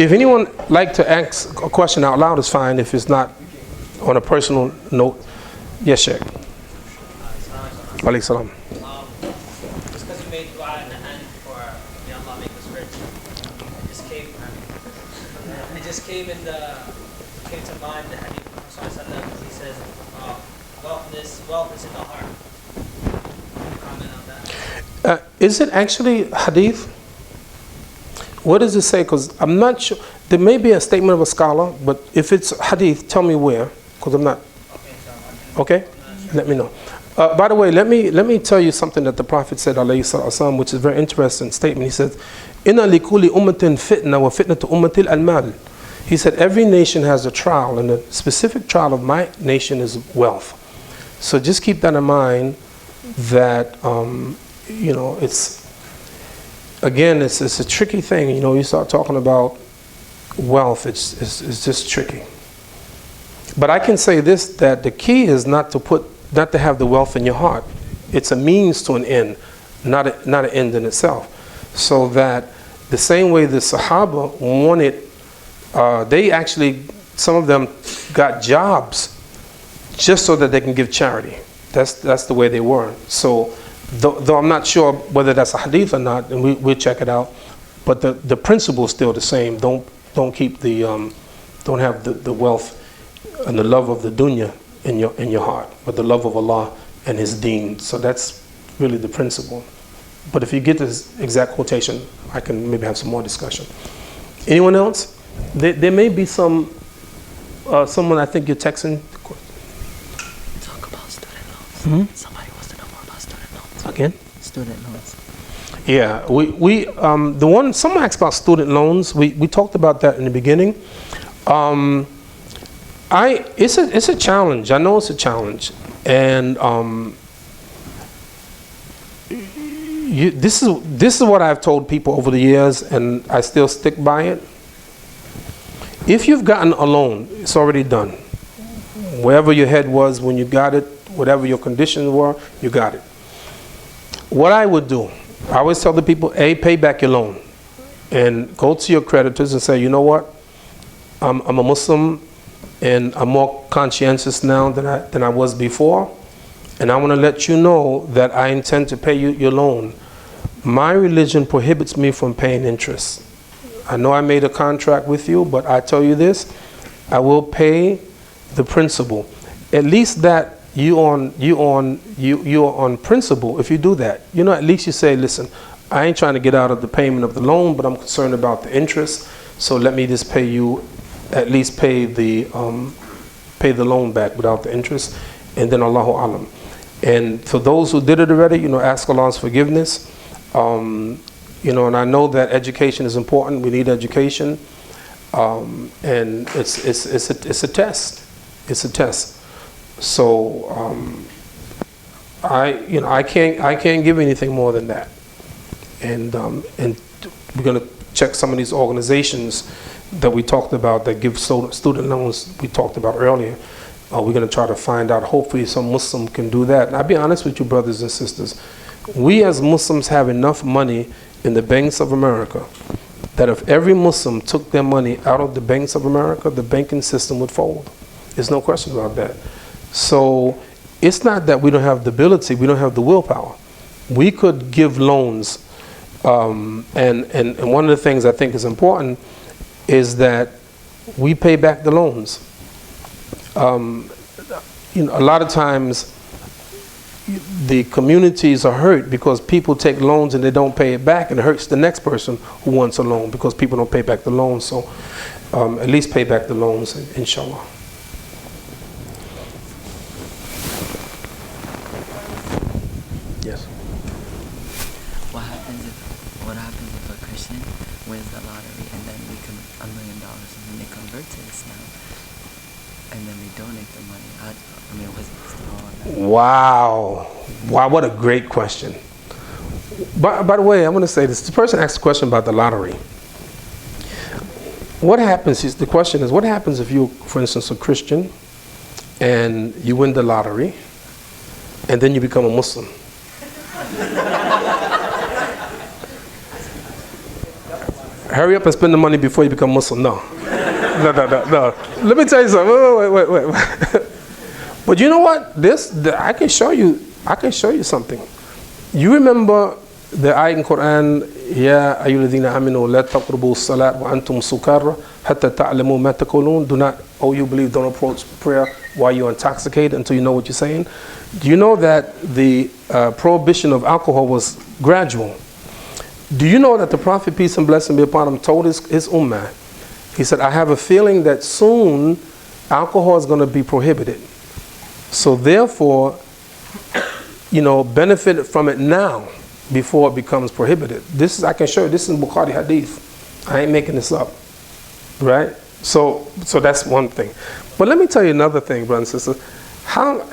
If anyone like to ask a question out loud, it's fine. If it's not on a personal note, yes, Sheikh. Alayhi salam. Just because you made dua in the end for may Allah make us rich, it just came to mind the hadith of Rasulullah. He says, wealth is in the heart. Can you comment on that? Is it actually hadith? What does it say? Because I'm not sure. There may be a statement of a scholar, but if it's hadith, tell me where, because I'm not. Okay? Let me know. By the way, let me tell you something that the Prophet said, alayhi salatu, which is a very interesting statement. He said, "Inna likuli ummatin fitna wa fitnatu ummatil al-mal." He said, every nation has a trial, and the specific trial of my nation is wealth. So just keep that in mind. That it's a tricky thing. You start talking about wealth, it's just tricky. But I can say this, that the key is not to have the wealth in your heart. It's a means to an end, not an end in itself. So that the same way the Sahaba wanted, they actually, some of them got jobs just so that they can give charity. That's the way they were. So though I'm not sure whether that's a hadith or not, and we'll check it out, but the principle is still the same. Don't have the wealth and the love of the dunya in your heart, but the love of Allah and His deen. So that's really the principle. But if you get this exact quotation, I can maybe have some more discussion. Anyone else? There may be someone, I think you're texting. Talk about student loans. Mm-hmm. Somebody wants to know more about student loans. Again? Student loans. Yeah, someone asked about student loans. We talked about that in the beginning. It's a challenge. I know it's a challenge, and this is what I've told people over the years, and I still stick by it. If you've gotten a loan, it's already done. Wherever your head was when you got it, whatever your conditions were, you got it. What I would do, I always tell the people, pay back your loan, and go to your creditors and say, you know what, I'm a Muslim, and I'm more conscientious now than I was before, and I want to let you know that I intend to pay you your loan. My religion prohibits me from paying interest. I know I made a contract with you, but I tell you this, I will pay the principal. At least that you are on principle if you do that. At least you say, listen, I ain't trying to get out of the payment of the loan, but I'm concerned about the interest, so let me just pay you, at least pay the loan back without the interest, and then Allahu Alam. And for those who did it already, ask Allah's forgiveness. And I know that education is important. We need education, and it's a test. It's a test. So I can't give anything more than that. And we're gonna check some of these organizations that we talked about that give student loans. We talked about earlier. We're gonna try to find out. Hopefully, some Muslim can do that. And I'll be honest with you, brothers and sisters. We as Muslims have enough money in the banks of America that if every Muslim took their money out of the banks of America, the banking system would fold. There's no question about that. So it's not that we don't have the ability, we don't have the willpower. We could give loans, and one of the things I think is important is that we pay back the loans. A lot of times the communities are hurt because people take loans and they don't pay it back, and it hurts the next person who wants a loan because people don't pay back the loans. So at least pay back the loans, inshallah. Yes. What happens if a Christian wins the lottery and then $1 million and then they convert to Islam and then they donate the money? Wow, what a great question. By the way, I want to say this. The person asked a question about the lottery. What happens is, the question is, what happens if you, for instance, a Christian and you win the lottery and then you become a Muslim? Hurry up and spend the money before you become Muslim. No. No. Let me tell you something. Wait. But you know what? I can show you something. You remember the ayat in Qur'an, Ya ayyuhalladhina amanu la taqrabu as-salat wa antum sukara hatta ta'lamu ma taqulun. Do not, oh you believe, don't approach prayer while you're intoxicated until you know what you're saying. Do you know that the prohibition of alcohol was gradual? Do you know that the Prophet, peace and blessing be upon him, told his ummah, he said, I have a feeling that soon alcohol is going to be prohibited. So therefore, benefit from it now before it becomes prohibited. I can show you, this is Bukhari hadith. I ain't making this up, right? So that's one thing. But let me tell you another thing, brothers and sisters. How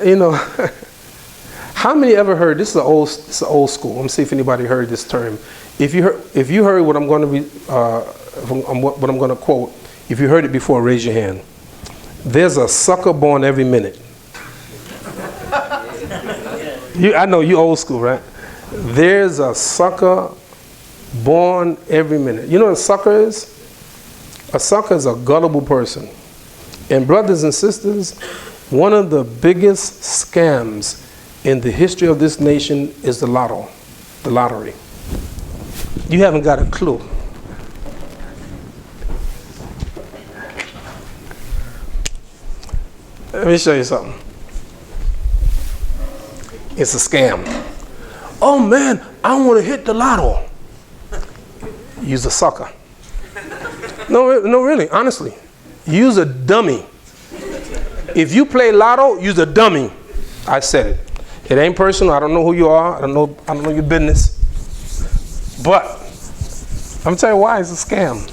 many ever heard, this is an old school. Let me see if anybody heard this term. If you heard what I'm going to quote, if you heard it before, raise your hand. There's a sucker born every minute. I know you old school, right? There's a sucker born every minute. You know what a sucker is? A sucker is a gullible person. And brothers and sisters, one of the biggest scams in the history of this nation is the lottery. You haven't got a clue. Let me show you something. It's a scam. Oh man, I want to hit the lotto. Use a sucker. No, really, honestly. Use a dummy. If you play lotto, use a dummy. I said it. It ain't personal. I don't know who you are. I don't know your business. But I'm telling you why it's a scam.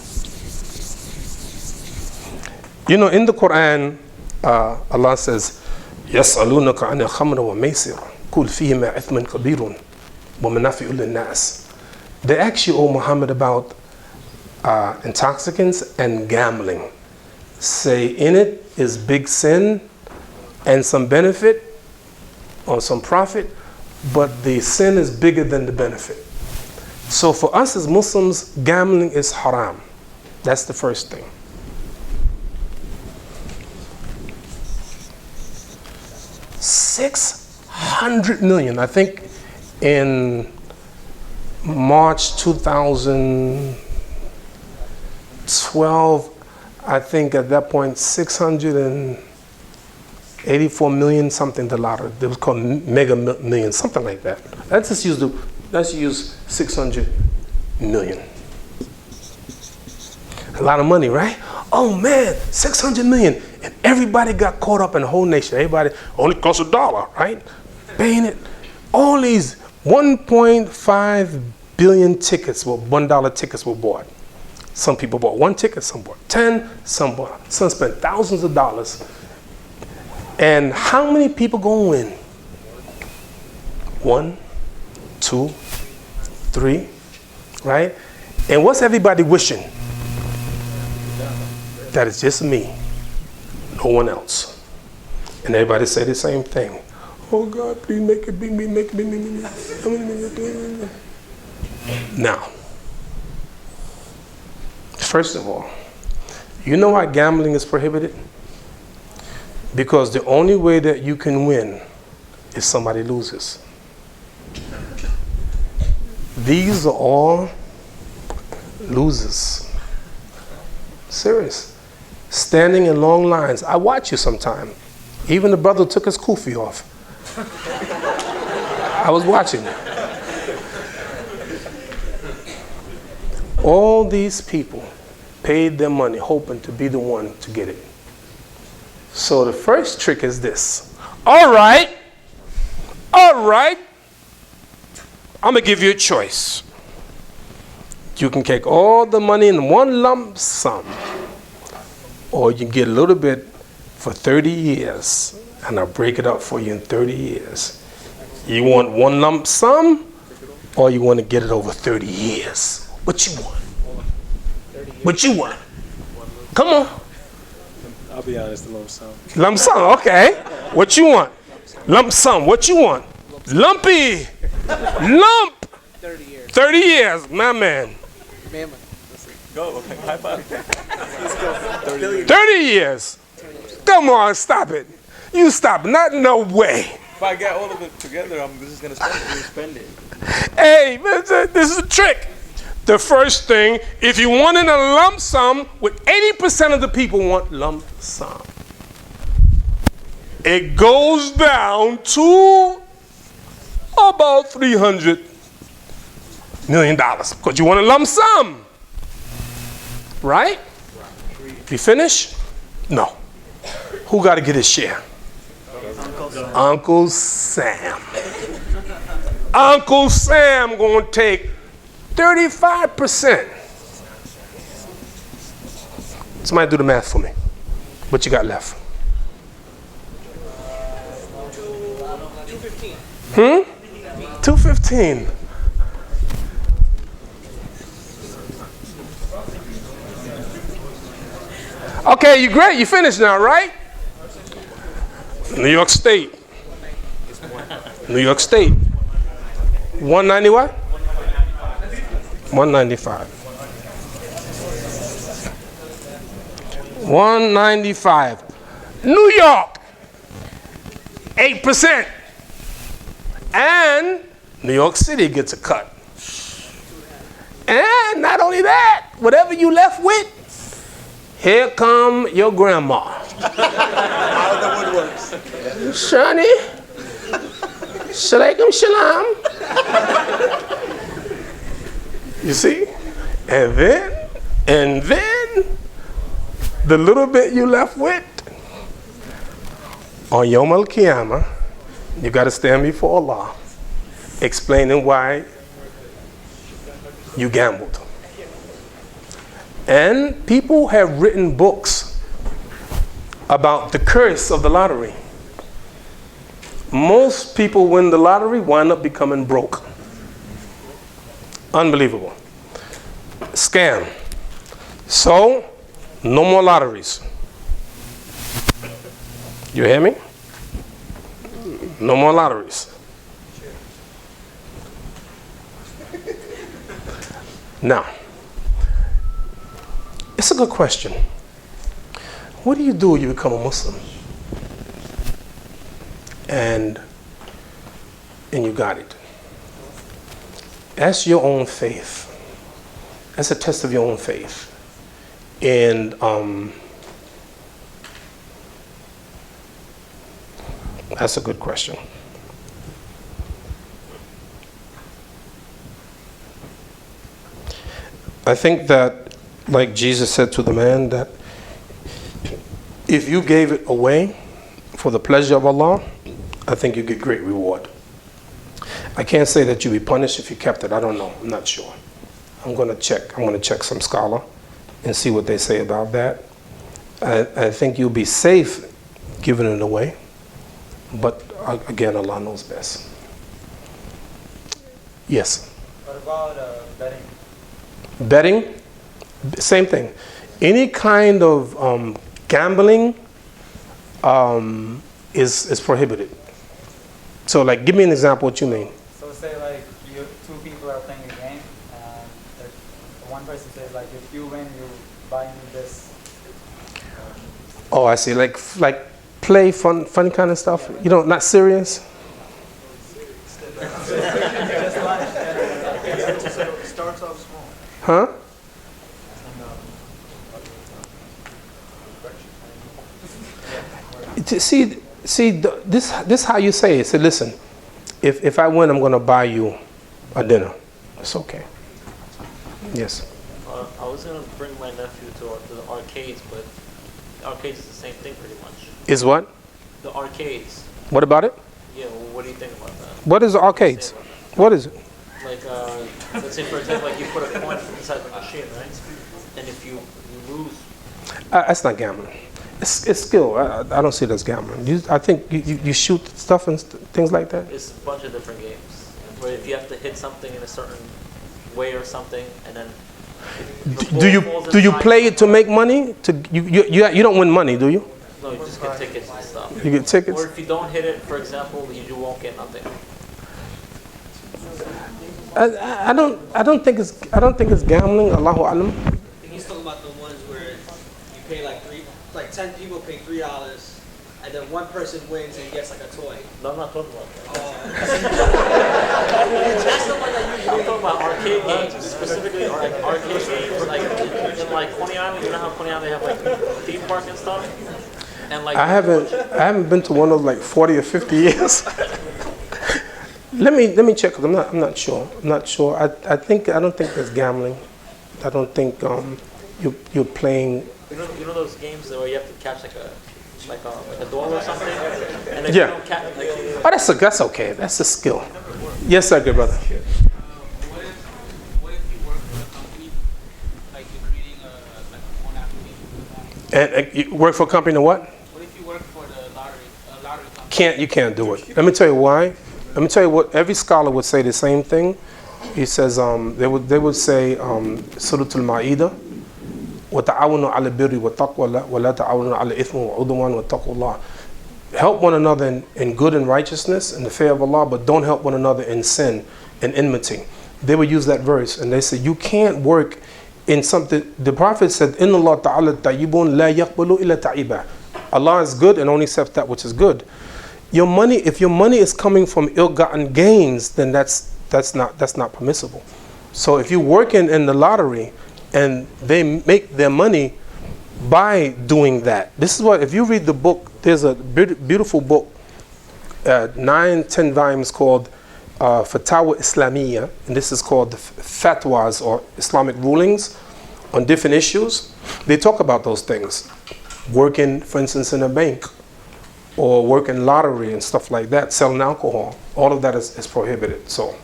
In the Qur'an, Allah says, يَسْأَلُونَكَ عَنِ الْخَمْرِ وَمَيْسِرِ قُلْ فِيهِمَا إِثْمٌ كَبِيرٌ وَمَنَافِعُ لِلنَّاسِ. They ask you, O Muhammad, about intoxicants and gambling. Say, in it is big sin and some benefit or some profit, but the sin is bigger than the benefit. So for us as Muslims, gambling is haram. That's the first thing. $600 million, I think in March 2012, I think at that point 684 million something, the lottery. It was called Mega Million, something like that. Let's use 600 million. A lot of money, right? Oh man, 600 million. And everybody got caught up in the whole nation. Everybody only costs $1, right? Paying it. All these 1.5 billion tickets, $1 tickets were bought. Some people bought 1 ticket, some bought 10, some spent thousands of dollars. And how many people gonna win? 1, 2, 3, right? And what's everybody wishing? That it's just me, no one else. And everybody say the same thing. Oh God, please make it be me, make it be me. Now, first of all, you know why gambling is prohibited? Because the only way that you can win is somebody loses. These are all losers. Serious. Standing in long lines. I watch you sometime. Even the brother took his kufi off. I was watching. All these people paid their money hoping to be the one to get it. So the first trick is this. All right, I'm gonna give you a choice. You can take all the money in one lump sum, or you can get a little bit for 30 years, and I'll break it up for you in 30 years. You want one lump sum, or you want to get it over 30 years? What you want? What you want? Come on. I'll be honest, lump sum. Lump sum, okay. What you want? Lump sum, what you want? Lumpy. Lump. 30 years. 30 years, my man. Go. High five. 30 years. Come on, stop it. You stop. Not no way. If I get all of it together, I'm just gonna spend it. Hey, this is a trick. The first thing, if you want in a lump sum, what 80% of the people want lump sum. It goes down to about $300 million because you want a lump sum. Right? You finish? No. Who got to get his share? Uncle Sam. Uncle Sam gonna take 35%. Somebody do the math for me. What you got left? 215. 215. Okay, you great. You finished now, right? New York State. New York State. 190 what? 195. 195. New York. 8%. And New York City gets a cut. And not only that, whatever you left with, here come your grandma. Out of the woodworks. Shani, Shalaikum Shalom. You see? And then, the little bit you left with, on Yom Al Qiyamah, you got to stand before Allah, explaining why you gambled. And people have written books about the curse of the lottery. Most people win the lottery, wind up becoming broke. Unbelievable. Scam. So, no more lotteries. You hear me? No more lotteries. Now, it's a good question. What do you do when you become a Muslim? And you got it. That's your own faith. That's a test of your own faith. And that's a good question. I think that, like Jesus said to the man, that if you gave it away for the pleasure of Allah, I think you get great reward. I can't say that you'll be punished if you kept it. I don't know. I'm not sure. I'm going to check. I'm going to check some scholar and see what they say about that. I think you'll be safe giving it away. But again, Allah knows best. Yes? What about betting? Betting? Same thing. Any kind of gambling is prohibited. So, like, give me an example what you mean. So say like two people are playing a game, and the one person says like, if you win, you buy me this. Oh, I see. Like play funny kind of stuff. You know, not serious. Starts off small. Huh? See, this how you say it. Say, listen, if I win, I'm going to buy you a dinner. It's okay. Yes. I was going to bring my nephew to the arcades, but the arcades is the same thing pretty much. Is what? The arcades. What about it? Yeah, well, what do you think about that? What is the arcades? What is it? Like, let's say for example, like you put a coin inside the machine, right? And if you lose... That's not gambling. It's skill. I don't see it as gambling. I think you shoot stuff and things like that. It's a bunch of different games. Where if you have to hit something in a certain way or something, and then... Do you play it to make money? You don't win money, do you? No, you just get tickets and stuff. You get tickets? Or if you don't hit it, for example, you won't get nothing. I don't think it's gambling. Allahu alam. pay like 10 people pay $3, and then one person wins and gets like a toy. No, I'm not talking about that. Oh. That's the one that usually. I'm talking about arcade games, specifically like arcade games, like in like Coney Island. You know how Coney Island they have like theme park and stuff. And like I haven't been to one of those like 40 or 50 years. let me check. 'Cause I'm not sure. I don't think there's gambling. I don't think you're playing. you know those games where you have to catch like a doll or something. And if Yeah. you don't catch, like, Oh, that's okay. That's a skill. Yes, sir, good brother. What if you work for a company, like you're creating like a phone application? And you work for a company, what? What if you work for the lottery company? You can't do it. Let me tell you why. Let me tell you what every scholar would say the same thing. He says they would say Surah Al-Ma'idah, وَتَعَوَنُوا عَلَى الْبِرِّ وَالتَّقْوَى وَلَا تَعَوَنُوا عَلى الْإِثْمِ وَالْعُدْوَانِ وَاتَّقُوا اللَّهَ. Help one another in good and righteousness and the fear of Allah, but don't help one another in sin and enmity. They would use that verse and they say you can't work in something. The Prophet said, "Inna Allah ta'ala tayyibun la yaqbalu illa ta'iba." Allah is good and only accepts that which is good. Your money, if your money is coming from ill-gotten gains, then that's not permissible. So if you work in the lottery and they make their money by doing that, this is what, if you read the book, there's a beautiful book, 9-10 volumes called Fatawa Islamiyya, and this is called the fatwas or Islamic rulings on different issues. They talk about those things. Working, for instance, in a bank, or working lottery and stuff like that, selling alcohol, all of that is prohibited. So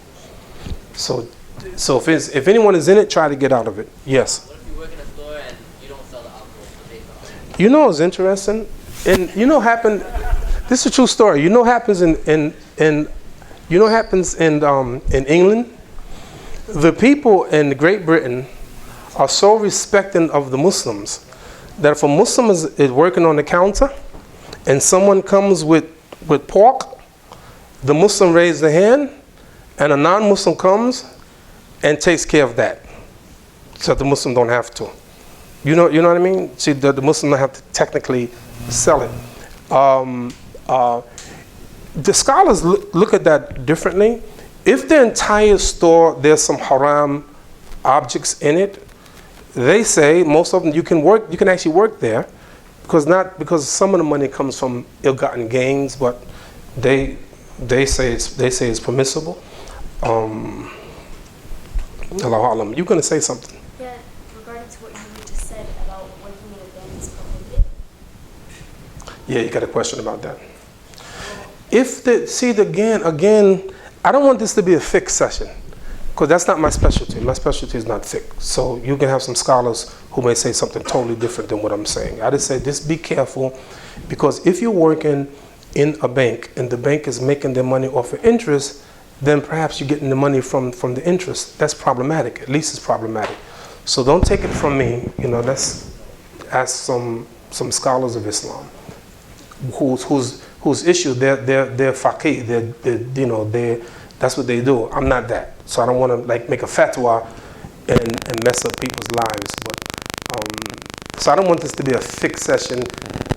if anyone is in it, try to get out of it. Yes. What if you work in a store and you don't sell the alcohol, but they sell it? You know what's interesting? And you know happened, this is a true story. You know happens in England? The people in Great Britain are so respecting of the Muslims that if a Muslim is working on the counter and someone comes with pork, the Muslim raises the hand and a non-Muslim comes and takes care of that. So the Muslim don't have to. You know what I mean? See, the Muslim don't have to technically sell it. The scholars look at that differently. If the entire store, there's some haram objects in it, they say most of them you can actually work there, because some of the money comes from ill-gotten gains, but they say it's permissible. Allahu Alam. You're gonna say something? Yeah, regarding to what you just said about working in a bank is prohibited. Yeah, you got a question about that. Again, I don't want this to be a fiqh session, because that's not my specialty. My specialty is not fiqh. So you can have some scholars who may say something totally different than what I'm saying. I just say just be careful, because if you're working in a bank and the bank is making their money off of interest, then perhaps you're getting the money from the interest. That's problematic. At least it's problematic. So don't take it from me. Let's ask some scholars of Islam whose issue they're faqih. That's what they do. I'm not that. So I don't want to make a fatwa and mess up people's lives. But so I don't want this to be a fixed session.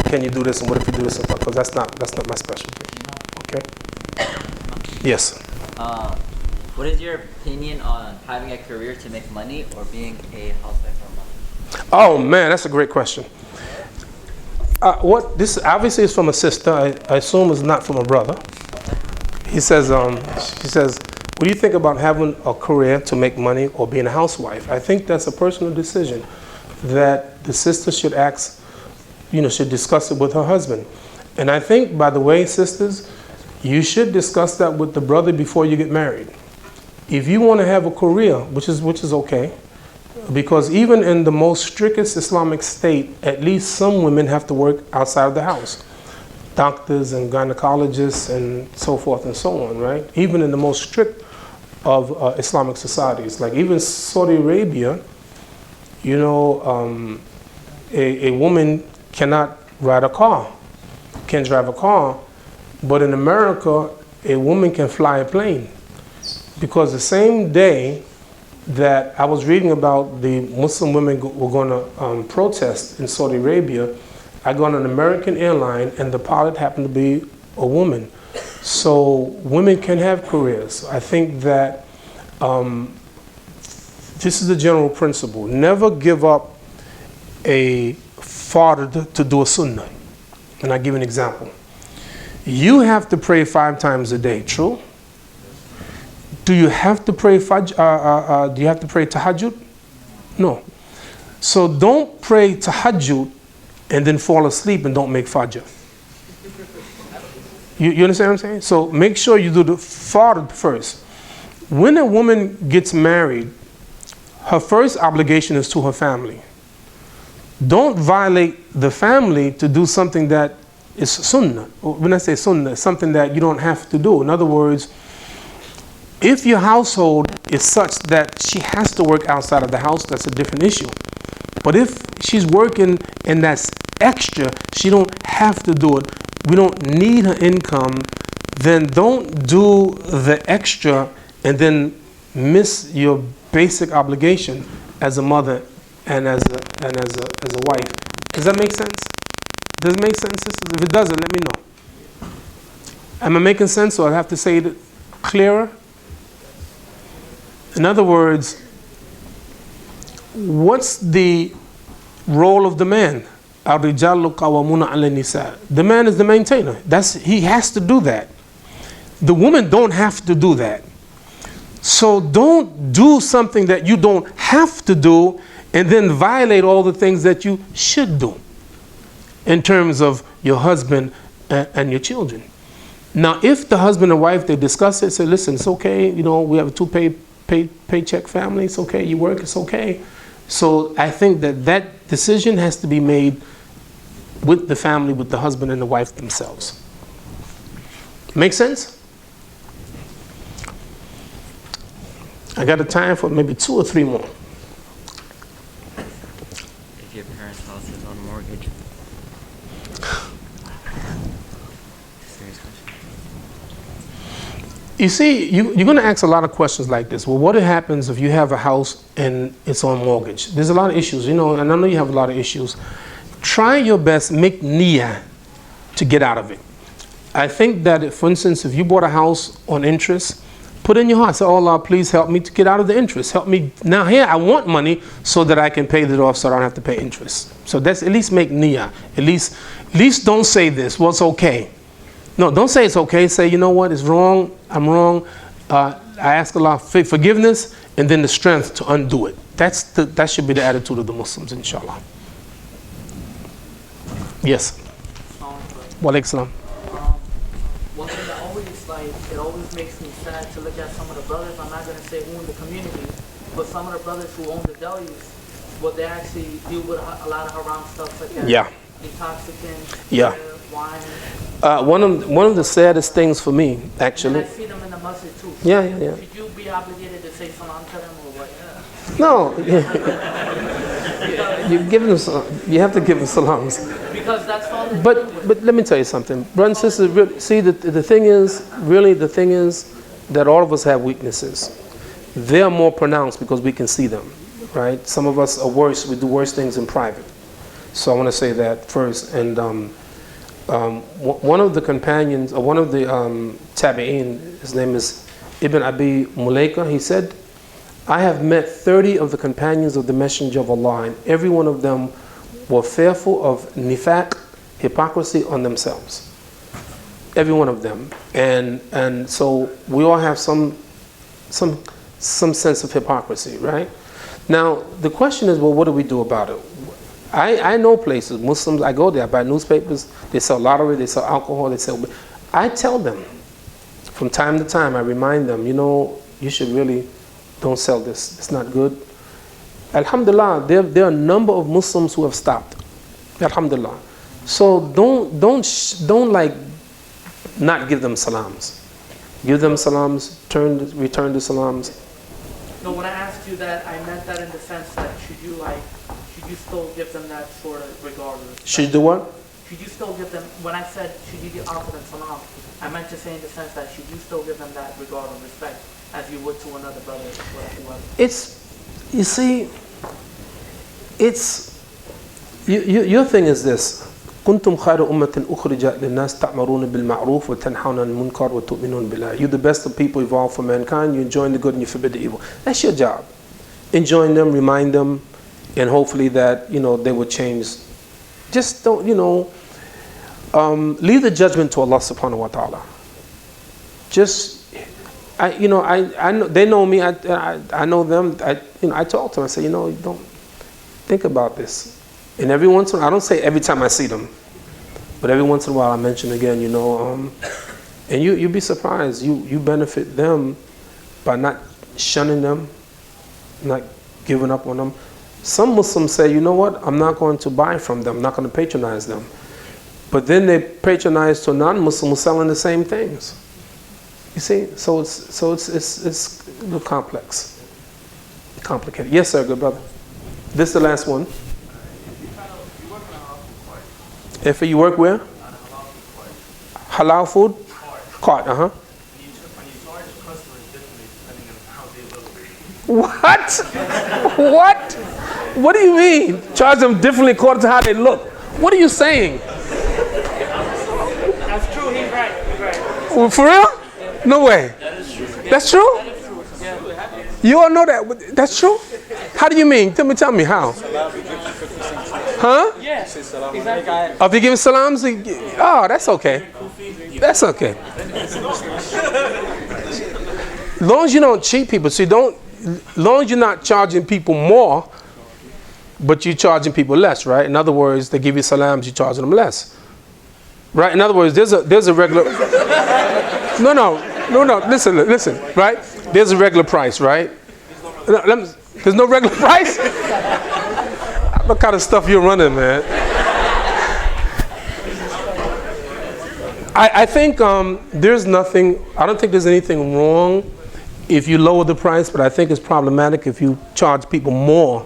Can you do this and what if you do this? Because that's not my specialty. Okay. Yes. What is your opinion on having a career to make money or being a housewife for money? Oh man, that's a great question. This obviously is from a sister. I assume it's not from a brother. He says, she says, what do you think about having a career to make money or being a housewife? I think that's a personal decision that the sister should should discuss it with her husband. And I think, by the way, sisters, you should discuss that with the brother before you get married. If you want to have a career, which is okay, because even in the most strictest Islamic state, at least some women have to work outside of the house. Doctors and gynecologists and so forth and so on, right? Even in the most strict of Islamic societies, like even Saudi Arabia, a woman cannot ride a car, can't drive a car, but in America, a woman can fly a plane. Because the same day that I was reading about the Muslim women were going to protest in Saudi Arabia. I got on an American airline, and the pilot happened to be a woman. So women can have careers. I think that this is the general principle. Never give up a fard to do a sunnah. And I'll give you an example. You have to pray 5 times a day, true? Do you have to pray do you have to pray tahajjud? No. So don't pray tahajjud and then fall asleep and don't make fajr. You understand what I'm saying? So make sure you do the fard first. When a woman gets married, her first obligation is to her family. Don't violate the family to do something that is sunnah. When I say sunnah, it's something that you don't have to do. In other words, if your household is such that she has to work outside of the house, that's a different issue. But if she's working and that's extra, she don't have to do it, we don't need her income, then don't do the extra and then miss your basic obligation as a mother and as a wife. Does that make sense? Does it make sense, sisters? If it doesn't, let me know. Am I making sense, or I have to say it clearer? In other words, what's the role of the man? الرجال قوامون على النساء. The man is the maintainer. He has to do that. The woman don't have to do that. So don't do something that you don't have to do and then violate all the things that you should do in terms of your husband and your children. Now, if the husband and wife, they discuss it, say, listen, it's okay, we have a 2 paycheck family, it's okay, you work, it's okay. So I think that decision has to be made with the family, with the husband and the wife themselves. Make sense? I got a time for maybe 2 or 3 more. If your parents' house is on mortgage. Serious question. You see, you're going to ask a lot of questions like this. Well, what happens if you have a house and it's on mortgage? There's a lot of issues, and I know you have a lot of issues. Try your best, make niyyah to get out of it. I think that, for instance, if you bought a house on interest, put in your heart, say, oh Allah, please help me to get out of the interest. Help me. Now here, I want money so that I can pay it off so I don't have to pay interest. So that's, at least make niyyah. At least don't say this, well, it's okay. No, don't say it's okay. Say, you know what, it's wrong, I'm wrong. I ask Allah for forgiveness and then the strength to undo it. That should be the attitude of the Muslims, inshallah. Yes. Wa alaikum salam. One thing that always, it always makes me sad to look at some of the brothers, I'm not going to say who in the community, but some of the brothers who own the delis, what they actually deal with a lot of haram stuff such as intoxicants, wine. One of the saddest things for me, actually. And I see them in the masjid too. Yeah. Should you be obligated to say salam to them or what? No. You have to give them salams. Because that's all they But let me tell you something. Brothers and sisters, see, the thing is that all of us have weaknesses. They are more pronounced because we can see them, right? Some of us are worse. We do worse things in private. So I want to say that first. And one of the companions, or one of the tabi'in, his name is Ibn Abi Mulaika, he said, I have met 30 of the companions of the Messenger of Allah, and every one of them were fearful of nifaq, hypocrisy on themselves. Every one of them. And so we all have some sense of hypocrisy, right? Now, the question is, well, what do we do about it? I know places, Muslims, I go there, I buy newspapers, they sell lottery, they sell alcohol, they sell... I tell them, from time to time, I remind them, you should really don't sell this, it's not good. Alhamdulillah, there are a number of Muslims who have stopped. Alhamdulillah. So don't like not give them salams. Give them salams, return the salams. No, when I asked you that, I meant that in the sense that should you still give them that sort of regard? Should you do what? Should you still give them, when I said should you offer them salam, I meant to say in the sense that should you still give them that regard and respect as you would to another brother or whoever. It's, you see, it's, your thing is this. كنتم خير أمة أخرجت للناس تأمرون بالمعروف وتنهون عن المنكر وتؤمنون بالله. You're the best of people evolved for mankind. You enjoy the good and you forbid the evil. That's your job. Enjoin them, remind them, and hopefully that, you know, they will change. Just don't, you know, leave the judgment to Allah subhanahu wa ta'ala. Just, I know, they know me, I know them, I talk to them, I say, you know, don't think about this. And every once in a while, I don't say every time I see them, but every once in a while I mention again, you know, and you'd be surprised, you benefit them by not shunning them, not giving up on them. Some Muslims say, you know what, I'm not going to buy from them, I'm not going to patronize them. But then they patronize to non-Muslims who selling the same things. You see, so it's a little complex, complicated. Yes, sir, good brother. This is the last one. If you work where? Halal food? Cart, When you charge customers differently depending on how they look. What? What? What do you mean? Charge them differently according to how they look. What are you saying? That's true, he's right, Well, for real? No way. That's true? You all know that? That's true? How do you mean? Tell me how. Huh? Yeah, exactly. Oh, if you give salams, oh, that's okay. That's okay. As long as you don't cheat people, as long as you're not charging people more, but you're charging people less, right? In other words, they give you salams, you're charging them less. Right? In other words, there's a regular, no, listen, right? There's a regular price, right? There's no regular price? What kind of stuff you're running, man? I think there's nothing, I don't think there's anything wrong if you lower the price, but I think it's problematic if you charge people more.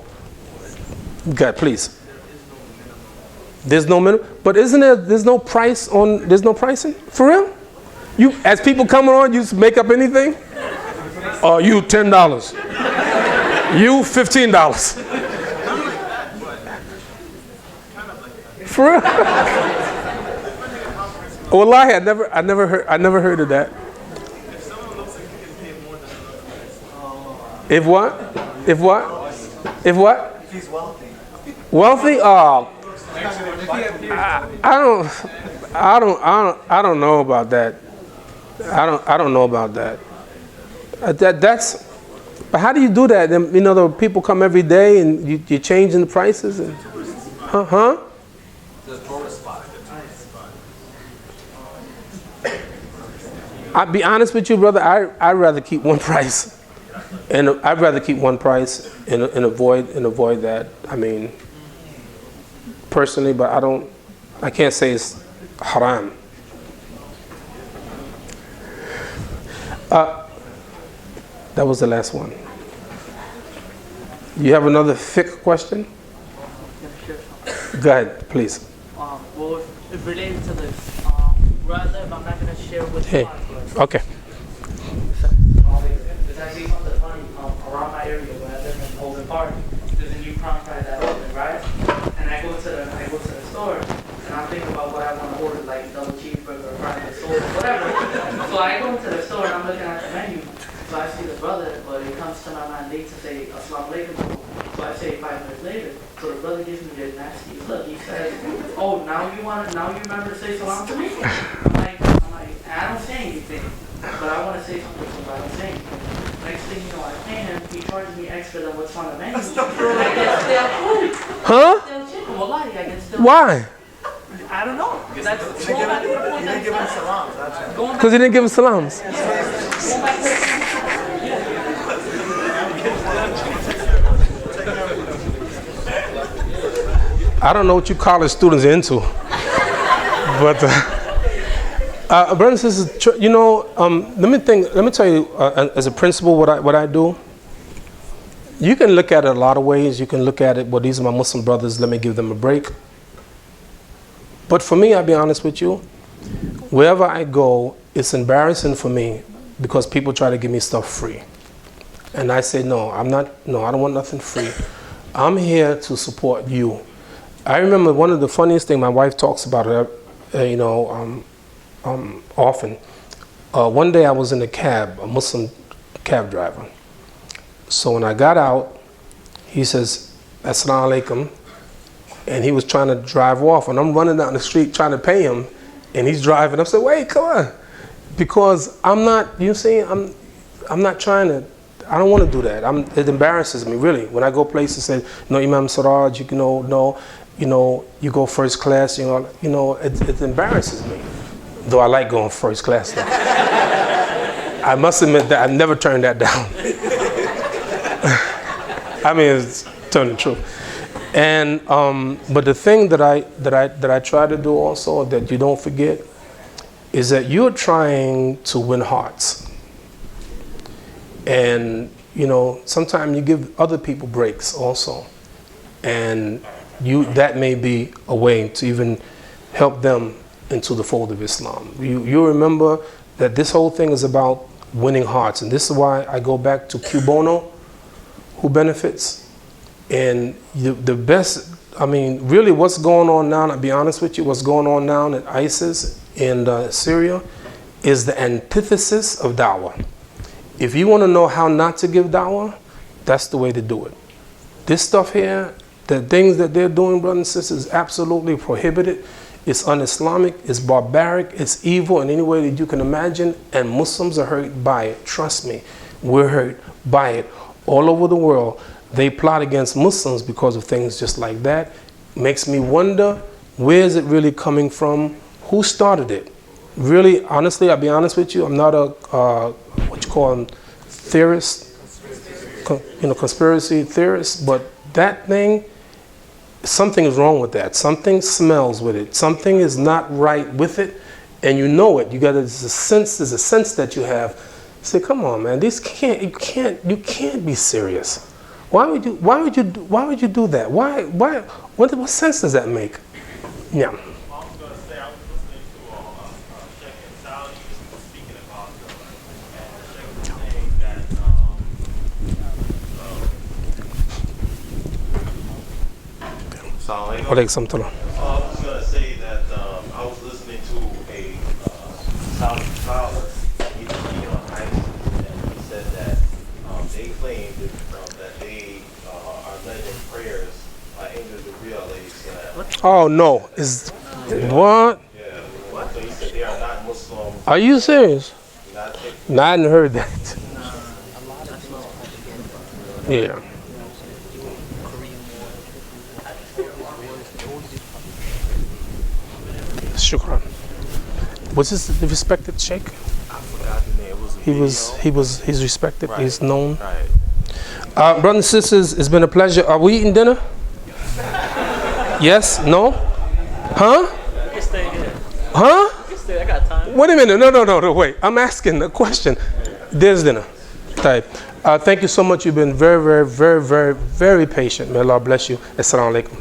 God, please. There's no minimum, but isn't there, there's no pricing? For real? You, as people coming on, you make up anything? You $10. You $15. For real? Wallahi, I never heard of that. If what? If what? If what? If he's wealthy. Wealthy? Oh, I don't know about that. I don't know about that. That's. But how do you do that? You know, the people come every day and you're changing the prices. And, huh? I'll be honest with you, brother. I'd rather keep one price, and I'd rather keep one price and avoid that. I mean, personally, but I can't say it's haram. That was the last one. You have another fiqh question? Go ahead, please. Well, if related to this, rather, if I'm not going to share with you. Okay. It's actually something funny around my area where I live in Holden Park. There's a new franchise that opened, right? And I go to the store and I'm thinking about what I want to order, like double cheeseburger, fries, soda, whatever. So I go into the store and I'm looking at the menu. So I see the brother, but it comes to my mind late to say Assalamu alaikum. So I say 5 minutes later. So the brother gives me this nasty look. He says, "Oh, now you remember to say salam to me?" I'm like, I don't say anything, but I want to say something, so I don't say anything. Next thing you know, I pay him. He charges me extra than what's on the menu. And I get stale food. Huh? Stale chicken. Wallahi, I get stale. Why? I don't know. That's going back to the point that Give him salams, that's right. Because he didn't give him salams. Going back to I don't know what you college students are into, but brothers and sisters, you know, let me tell you as a principle what I do. You can look at it a lot of ways. You can look at it, well, these are my Muslim brothers, let me give them a break. But for me, I'll be honest with you, wherever I go, it's embarrassing for me because people try to give me stuff free. And I say, no, I don't want nothing free. I'm here to support you. I remember one of the funniest things my wife talks about often. One day I was in a cab, a Muslim cab driver. So when I got out, he says, "Assalamu alaikum," and he was trying to drive off, and I'm running down the street trying to pay him, and he's driving. I said, "Wait, come on," because I'm not. You see, I'm not trying to. I don't want to do that. It embarrasses me, really. When I go places, say, "No, Imam Siraj, you go first class." It embarrasses me. Though I like going first class. Though. I must admit that I've never turned that down. I mean, it's telling the truth. And but the thing that I try to do also that you don't forget is that you're trying to win hearts. And sometimes you give other people breaks also, and that may be a way to even help them into the fold of Islam. You remember that this whole thing is about winning hearts, and this is why I go back to Cubono, who benefits. And the best, really what's going on now, I'll be honest with you, what's going on now in ISIS in Syria is the antithesis of da'wah. If you want to know how not to give da'wah, that's the way to do it. This stuff here, the things that they're doing, brothers and sisters, is absolutely prohibited. It's un-Islamic, it's barbaric, it's evil in any way that you can imagine, and Muslims are hurt by it. Trust me, we're hurt by it. All over the world, they plot against Muslims because of things just like that. Makes me wonder, where is it really coming from? Who started it? Really, honestly, I'll be honest with you, I'm not a, what you call them, theorist, conspiracy theorist, but that thing, something is wrong with that. Something smells with it. Something is not right with it, and you know it. There's a sense that you have. You say, come on, man, you can't be serious. Why would you do that? What sense does that make? Yeah. I was going to say that I was listening to a Saudi scholar, he was speaking on ISIS, and he said that they claim that they are led in prayers by angels of real ladies. Oh no! What? Yeah. So he said they are not Muslim. Are you serious? No, I hadn't heard that. Yeah. Shukran. Was this the respected sheikh? I forgot the name. He's respected. Right. He's known. Right. Brothers and sisters, it's been a pleasure. Are we eating dinner? Yes? No? Huh? You can stay here. Huh? You can stay. I got time. Wait a minute. No. Wait. I'm asking a question. There's dinner. Type. Thank you so much. You've been very, very, very, very, very patient. May Allah bless you. Assalamu alaikum.